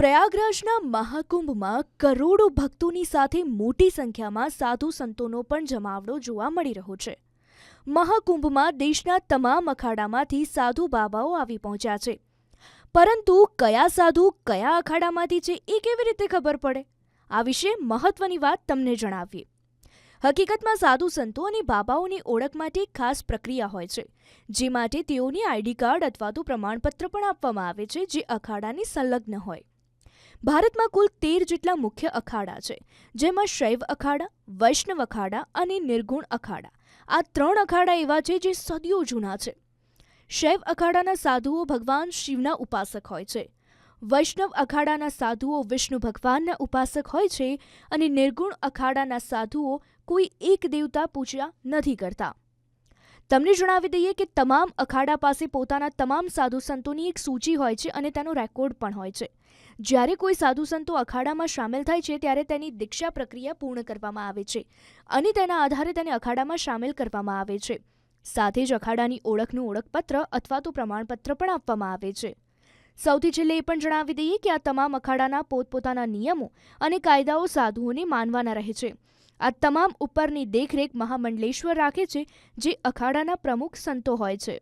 પ્રયાગરાજના મહાકુંભમાં કરોડો ભક્તોની સાથે મોટી સંખ્યામાં સાધુ સંતોનો પણ જમાવડો જોવા મળી રહ્યો છે. મહાકુંભમાં દેશના તમામ અખાડામાંથી સાધુ બાબાઓ આવી પહોંચ્યા છે. પરંતુ કયા સાધુ કયા અખાડામાંથી છે એ કેવી રીતે ખબર પડે? આ વિશે મહત્વની વાત તમને જણાવીએ. હકીકતમાં સાધુ સંતો અને બાબાઓની ઓળખ માટે એક ખાસ પ્રક્રિયા હોય છે, જે માટે તેઓની આઈડી કાર્ડ અથવા તો પ્રમાણપત્ર પણ આપવામાં આવે છે, જે અખાડાની સંલગ્ન હોય. ભારતમાં કુલ 13 જેટલા મુખ્ય અખાડા છે, જેમાં શૈવ અખાડા, વૈષ્ણવ અખાડા અને નિર્ગુણ અખાડા. આ 3 અખાડા એવા છે જે સદીઓ જૂના છે. શૈવ અખાડાના સાધુઓ ભગવાન શિવના ઉપાસક હોય છે, વૈષ્ણવ અખાડાના સાધુઓ વિષ્ણુ ભગવાનના ઉપાસક હોય છે અને નિર્ગુણ અખાડાના સાધુઓ કોઈ એક દેવતા પૂજા નથી કરતા. તમને જણાવી દઈએ કે તમામ અખાડા પાસે પોતાના તમામ સાધુ સંતોની એક સૂચિ હોય છે અને તેનો રેકોર્ડ પણ હોય છે. જ્યારે કોઈ સાધુ સંતો અખાડામાં સામેલ થાય છે ત્યારે તેની દીક્ષા પ્રક્રિયા પૂર્ણ કરવામાં આવે છે અને તેના આધારે તેને અખાડામાં સામેલ કરવામાં આવે છે. સાથે જ અખાડાની ઓળખનું ઓળખપત્ર અથવા તો પ્રમાણપત્ર પણ આપવામાં આવે છે. સૌથી છેલ્લે એ પણ જણાવી દઈએ કે આ તમામ અખાડાના પોતપોતાના નિયમો અને કાયદાઓ સાધુઓને માનવાના રહે છે. આ તમામ ઉપરની દેખરેખ મહામંડલેશ્વર રાખે છે, જે અખાડાના પ્રમુખ સંતો હોય છે.